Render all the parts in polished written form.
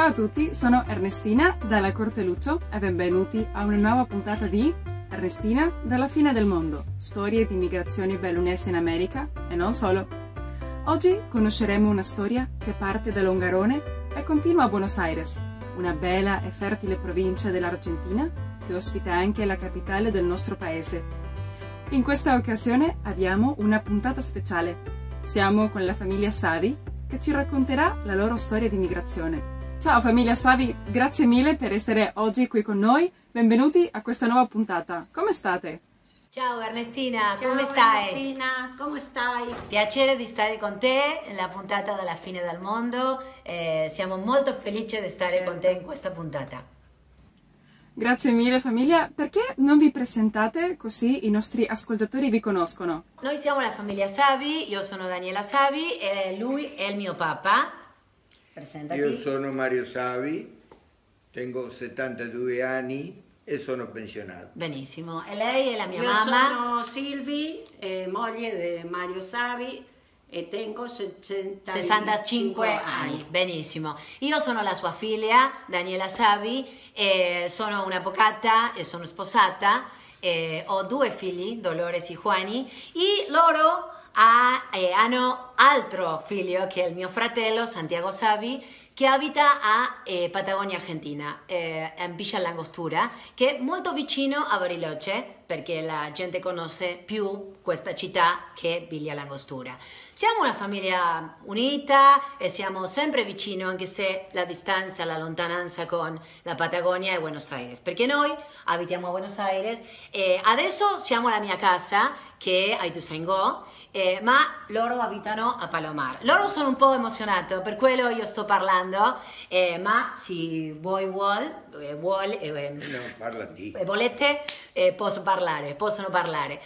Ciao a tutti, sono Ernestina dalla Corteluccio e benvenuti a una nuova puntata di Ernestina dalla fine del mondo, storie di migrazioni bellunesi in America e non solo. Oggi conosceremo una storia che parte da Longarone e continua a Buenos Aires, una bella e fertile provincia dell'Argentina che ospita anche la capitale del nostro paese. In questa occasione abbiamo una puntata speciale. Siamo con la famiglia Savi che ci racconterà la loro storia di migrazione. Ciao famiglia Savi, grazie mille per essere oggi qui con noi. Benvenuti a questa nuova puntata. Come state? Ciao Ernestina, Ciao, come stai? Ernestina, come stai? Piacere di stare con te nella puntata della fine del mondo. Siamo molto felici di stare con te in questa puntata. Grazie mille famiglia. Perché non vi presentate così i nostri ascoltatori vi conoscono? Noi siamo la famiglia Savi, io sono Daniela Savi e lui è il mio papà. Presentati. Io sono Mario Savi, tengo 72 anni e sono pensionato. Benissimo, e lei è la mia Io mamma? sono Silvi, moglie di Mario Savi e tengo 65 anni, benissimo. Io sono la sua figlia, Daniela Savi, e sono un'avvocata e sono sposata, e ho due figli, Dolores e Juani, e loro hanno altro figlio che è il mio fratello, Santiago Savi, che abita a Patagonia Argentina, in Villa Langostura, che è molto vicino a Bariloche, perché la gente conosce più questa città che Villa Langostura. Siamo una famiglia unita e siamo sempre vicino, anche se la distanza, la lontananza con la Patagonia è Buenos Aires, perché noi abitiamo a Buenos Aires e adesso siamo alla mia casa, che è a Ituzaingó, ma loro abitano a Palomar. Loro sono un po' emozionati, per quello io sto parlando, ma se voi volete possono parlare.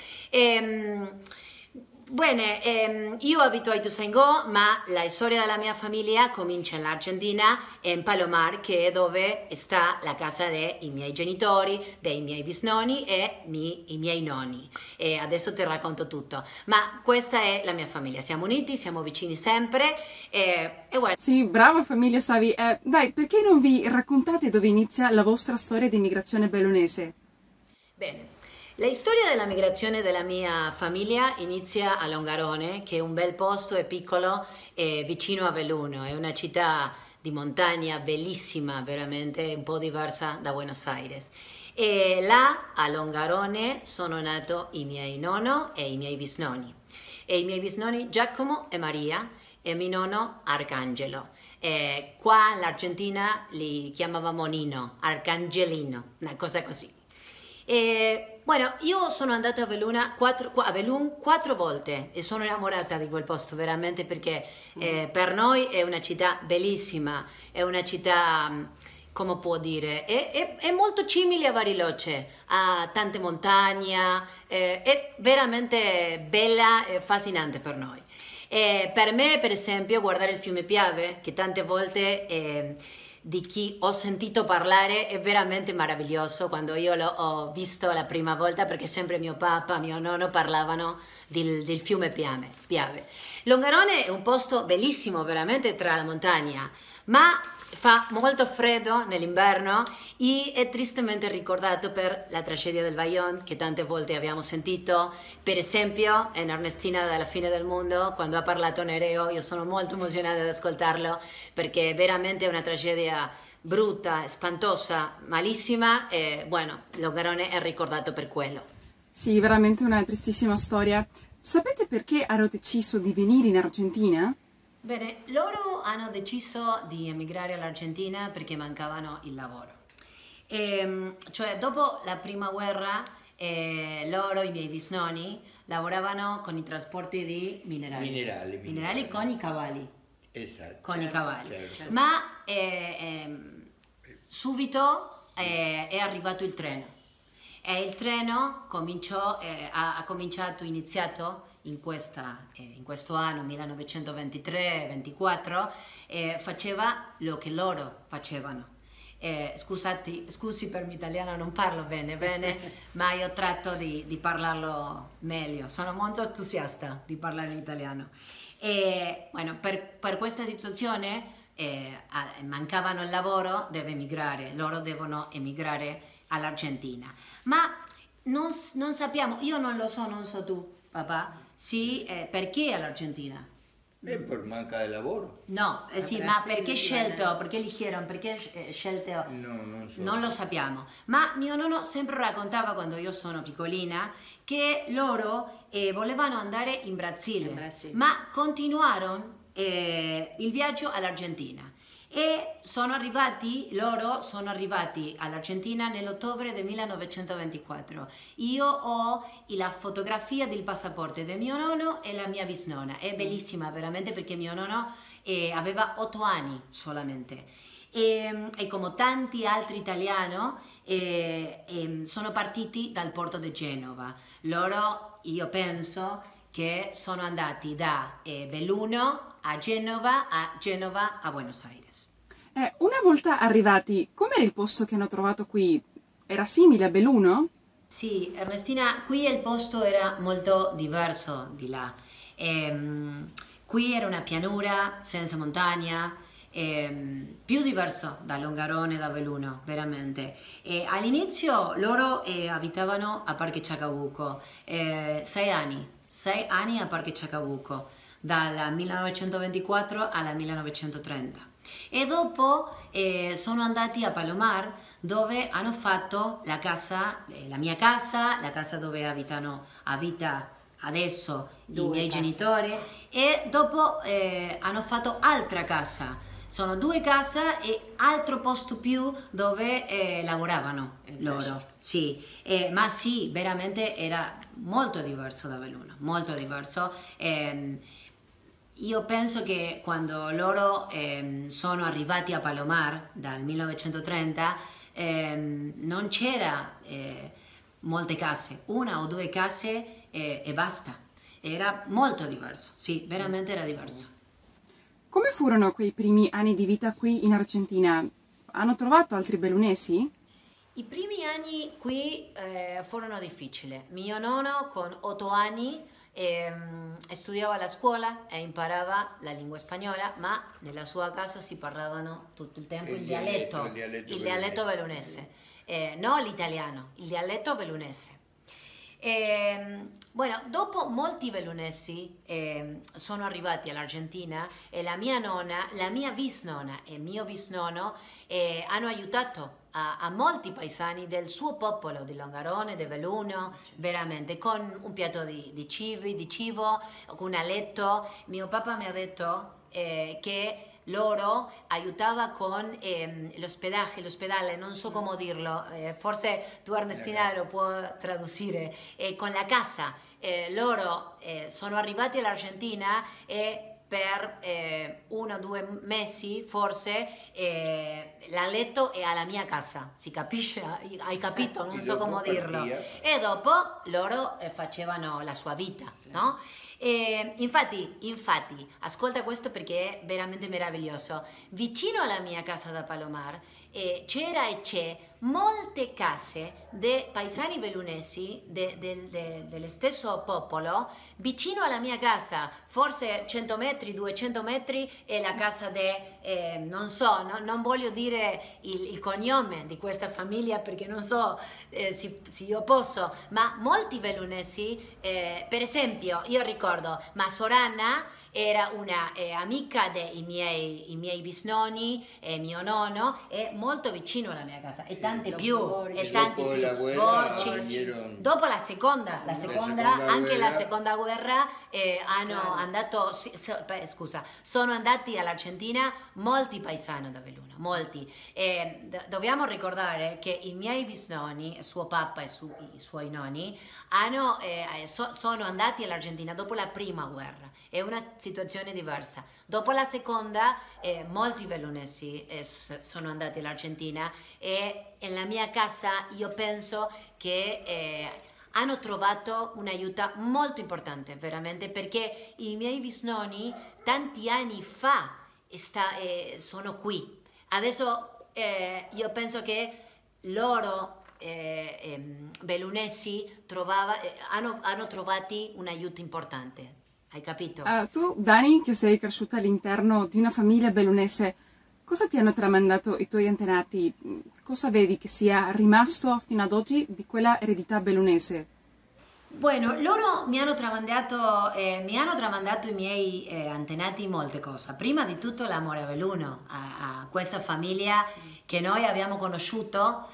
Bene, io abito a Ituzaingó, ma la storia della mia famiglia comincia in Argentina, in Palomar, che è dove sta la casa dei miei genitori, dei miei bisnonni e i miei nonni. E adesso ti racconto tutto. Ma questa è la mia famiglia, siamo uniti, siamo vicini sempre e guarda. Sì, brava famiglia Savi. Dai, perché non vi raccontate dove inizia la vostra storia di migrazione bellunese? Bene. La storia della migrazione della mia famiglia inizia a Longarone, che è un bel posto, è piccolo, è vicino a Belluno, è una città di montagna bellissima, veramente un po' diversa da Buenos Aires. E là a Longarone sono nati i miei nonno e i miei bisnonni. E i miei bisnonni Giacomo e Maria e mio nonno Arcangelo. E qua in Argentina li chiamavamo Nino, Arcangelino, una cosa così. Bueno, io sono andata a Belluno 4 volte e sono innamorata di quel posto veramente perché per noi è una città bellissima, è una città, come può dire, è molto simile a Bariloche, ha tante montagne, è veramente bella e affascinante per noi. Per me, per esempio, guardare il fiume Piave, che tante volte di chi ho sentito parlare è veramente meraviglioso quando io l'ho visto la prima volta, perché sempre mio papà, mio nonno parlavano del fiume Piave. Longarone è un posto bellissimo veramente tra la montagna, ma fa molto freddo nell'inverno e è tristemente ricordato per la tragedia del Vajont che tante volte abbiamo sentito, per esempio in Ernestina dalla fine del mondo, quando ha parlato Nereo. Io sono molto emozionata ad ascoltarlo perché è veramente una tragedia brutta, spantosa, malissima e bueno, Longarone è ricordato per quello. Sì, veramente una tristissima storia. Sapete perché hanno deciso di venire in Argentina? Bene, loro hanno deciso di emigrare all'Argentina perché mancavano il lavoro. Cioè, dopo la prima guerra, loro, i miei bisnonni, lavoravano con i trasporti di minerali con i cavalli. Esatto. Con i cavalli. Certo. Ma subito è arrivato il treno. E il treno ha iniziato in questo anno 1923-24, faceva lo che loro facevano. Scusi per l'italiano, non parlo bene, ma io tratto di parlarlo meglio, sono molto entusiasta di parlare in italiano. Bueno, per questa situazione mancavano il lavoro, deve emigrare, loro devono emigrare all'Argentina. Ma non sappiamo, io non lo so, non so tu, papà, sì, perché all'Argentina? Per manca di lavoro. No, sì, ma perché scelto? Perché eligieron? Perché scelte? No, non so. Non lo sappiamo. Ma mio nonno sempre raccontava quando io sono piccolina che loro volevano andare in Brasile, ma continuarono il viaggio all'Argentina. E loro sono arrivati all'Argentina nell'ottobre del 1924. Io ho la fotografia del passaporto di mio nonno e la mia bisnonna. È bellissima veramente perché mio nonno aveva 8 anni solamente. E come tanti altri italiani sono partiti dal porto di Genova. Loro, io penso, che sono andati da Belluno a Genova a Buenos Aires. Una volta arrivati, com'era il posto che hanno trovato qui? Era simile a Belluno? Sì, Ernestina, qui il posto era molto diverso di là. Qui era una pianura senza montagna, più diverso da Longarone e da Belluno, veramente. All'inizio loro abitavano a Parque Chacabuco, 6 anni a Parque Chacabuco, dal 1924 al 1930. E dopo sono andati a Palomar, dove hanno fatto la casa, la mia casa, la casa dove abita adesso i miei genitori, e dopo hanno fatto altra casa. Sono 2 case e altro posto più dove lavoravano loro. Sì, ma sì, veramente era molto diverso da Belluno, molto diverso. Io penso che quando loro sono arrivati a Palomar dal 1930 non c'era molte case, 1 o 2 case e basta. Era molto diverso, sì, veramente era diverso. Come furono quei primi anni di vita qui in Argentina? Hanno trovato altri bellunesi? I primi anni qui furono difficili. Mio nonno con 8 anni studiava alla scuola e imparava la lingua spagnola, ma nella sua casa si parlavano tutto il tempo il dialetto bellunese. Non l'italiano, il dialetto bellunese. Bueno, dopo molti bellunesi sono arrivati all'Argentina e la mia nonna, la mia bisnonna e mio bisnonno hanno aiutato a molti paesani del suo popolo di Longarone, di Belluno, veramente con un piatto di cibo, con un letto. Mio papà mi ha detto che loro aiutava con l'ospedale, non so come dirlo, forse tu Ernestina lo puoi tradurre, con la casa. Loro sono arrivati all'Argentina e per 1 o 2 mesi forse l'ha letto è alla mia casa, si capisce? Hai capito? Non so come dirlo. E dopo loro facevano la sua vita, no? Infatti, ascolta questo perché è veramente meraviglioso. Vicino alla mia casa da Palomar c'era e c'è molte case dei paesani bellunesi dello stesso popolo vicino alla mia casa, forse 100 metri, 200 metri è la casa non so, non voglio dire il cognome di questa famiglia perché non so se io posso, ma molti bellunesi, per esempio io ricordo Sorana era una amica dei miei bisnonni e mio nonno, è molto vicino alla mia casa e tante più, e tanti più. Dopo la seconda guerra sono andati all'Argentina molti paesani da Belluno, molti. Dobbiamo ricordare che i miei bisnonni, suo papà e i suoi nonni sono andati all'Argentina dopo la prima guerra. È una situazione diversa. Dopo la seconda, molti bellunesi sono andati all'Argentina e nella mia casa io penso che hanno trovato un aiuto molto importante, veramente, perché i miei bisnonni tanti anni fa sono qui. Adesso io penso che loro bellunesi hanno trovato un aiuto importante. Hai capito? Tu, Dani, che sei cresciuta all'interno di una famiglia bellunese, Cosa ti hanno tramandato i tuoi antenati? Cosa vedi che sia rimasto fino ad oggi di quella eredità bellunese? Bueno, loro mi hanno tramandato i miei antenati molte cose. Prima di tutto l'amore a Belluno, a questa famiglia che noi abbiamo conosciuto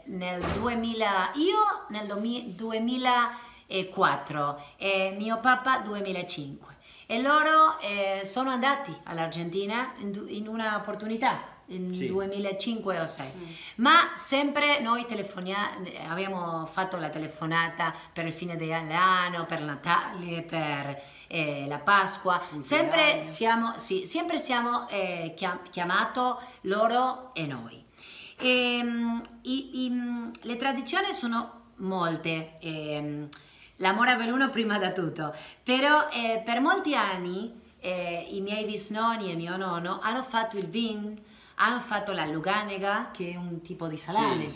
nel 2000, io nel 2004 e mio papà 2005. E loro sono andati all'Argentina in una opportunità. In 2005 o 2006, ma sempre noi abbiamo fatto la telefonata per il fine dell'anno, per Natale, per la Pasqua, sempre siamo chiamato loro e noi. Le tradizioni sono molte, l'amore a Belluno prima da tutto, però per molti anni i miei bisnonni e mio nonno hanno fatto il vin, hanno fatto la luganega, che è un tipo di salame,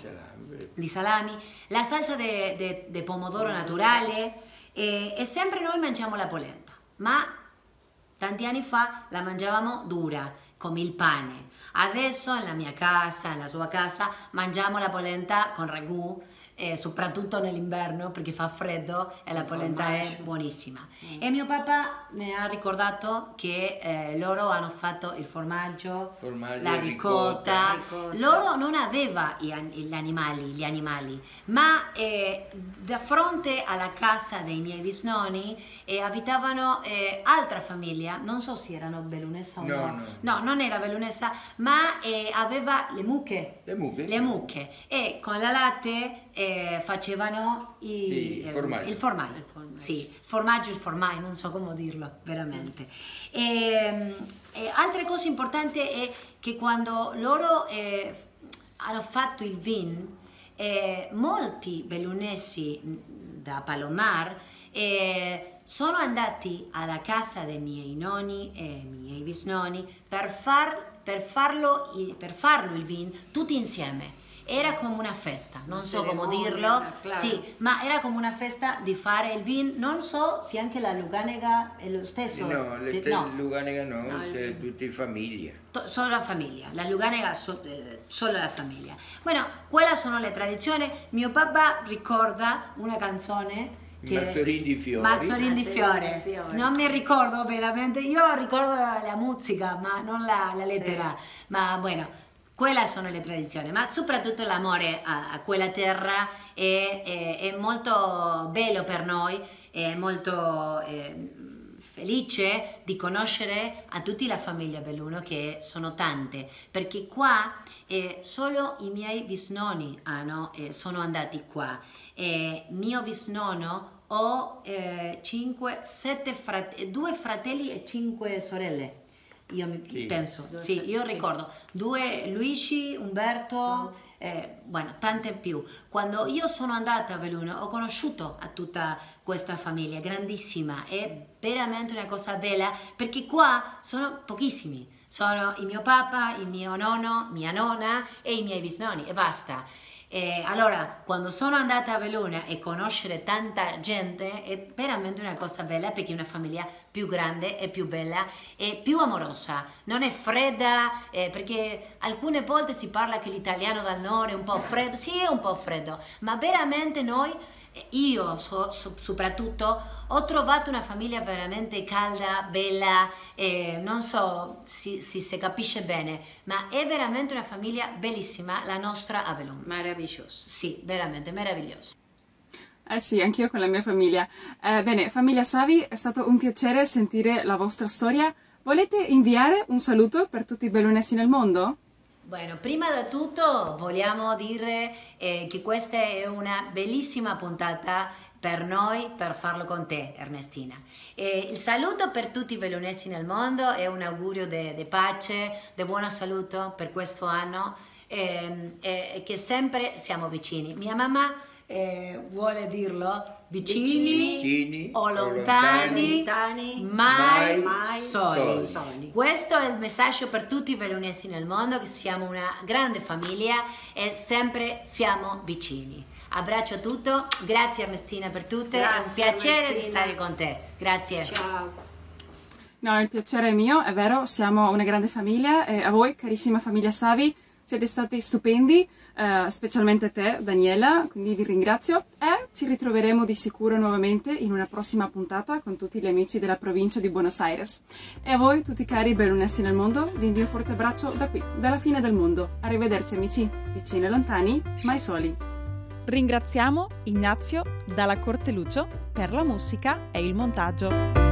di salami, la salsa di pomodoro naturale e sempre noi mangiamo la polenta, ma tanti anni fa la mangiavamo dura, come il pane. Adesso nella mia casa, nella sua casa, mangiamo la polenta con ragù, soprattutto nell'inverno perché fa freddo e la polenta è buonissima. E mio papà mi ha ricordato che loro hanno fatto il formaggio, la ricotta. Loro non avevano gli animali, ma da fronte alla casa dei miei bisnonni abitavano altra famiglia, non so se erano bellunesa o no, non era bellunesa, ma aveva le mucche e con la latte facevano il formaggio, non so come dirlo veramente. Altre cose importanti è che quando loro hanno fatto il vin, molti bellunesi da Palomar sono andati alla casa dei miei nonni e miei bisnonni per farlo il vin tutti insieme. Era come una festa, non so come dirlo, sì, ma era come una festa di fare il vin. Non so se anche la luganega è lo stesso. No, luganega no, è tutti in famiglia. Solo la famiglia, la luganega solo la famiglia. Bueno, quelle sono le tradizioni. Mio papà ricorda una canzone Mazzorin di fiori. Mazzorin di fiore. Non mi ricordo veramente, io ricordo la musica, ma non la lettera. Ma bueno, quelle sono le tradizioni, ma soprattutto l'amore a quella terra è molto bello per noi, è molto felice di conoscere a tutta la famiglia Belluno, che sono tante, perché qua solo i miei bisnonni sono andati qua. Mio bisnonno ho 2 fratelli e 5 sorelle. Io penso, io ricordo 2 Luigi, Umberto, bueno, tante più. Quando io sono andata a Belluno ho conosciuto a tutta questa famiglia grandissima, è veramente una cosa bella perché qua sono pochissimi, sono il mio papà, il mio nonno, mia nonna e i miei bisnonni e basta. Allora, quando sono andata a Belluno e conoscere tanta gente è veramente una cosa bella, perché è una famiglia più grande e più bella e più amorosa, non è fredda, perché alcune volte si parla che l'italiano dal nord è un po' freddo, sì, è un po' freddo, ma veramente noi, io soprattutto, ho trovato una famiglia veramente calda, bella, non so se si capisce bene, ma è veramente una famiglia bellissima, la nostra a Belluno. Meraviglioso. Sì, veramente meraviglioso. Sì, anch'io con la mia famiglia. Bene, famiglia Savi, è stato un piacere sentire la vostra storia. Volete inviare un saluto per tutti i bellunesi nel mondo? Bueno, prima di tutto vogliamo dire che questa è una bellissima puntata per noi, per farlo con te, Ernestina. Il saluto per tutti i bellunesi nel mondo è un augurio di pace, di buona salute per questo anno e che sempre siamo vicini. Mia mamma vuole dirlo, vicini o lontani, mai soli. Questo è il messaggio per tutti i bellunesi nel mondo, che siamo una grande famiglia e sempre siamo vicini. Abbraccio a tutto, grazie Ernestina per tutto, è un piacere di stare con te. Grazie. Ciao. No, il piacere è mio, è vero, siamo una grande famiglia e a voi, carissima famiglia Savi, siete stati stupendi, specialmente te, Daniela, quindi vi ringrazio e ci ritroveremo di sicuro nuovamente in una prossima puntata con tutti gli amici della provincia di Buenos Aires. E a voi, tutti cari bellunessi nel mondo, vi invio un forte abbraccio da qui, dalla fine del mondo. Arrivederci amici, vicini e lontani, mai soli. Ringraziamo Ignazio dalla Corte Lucio per la musica e il montaggio.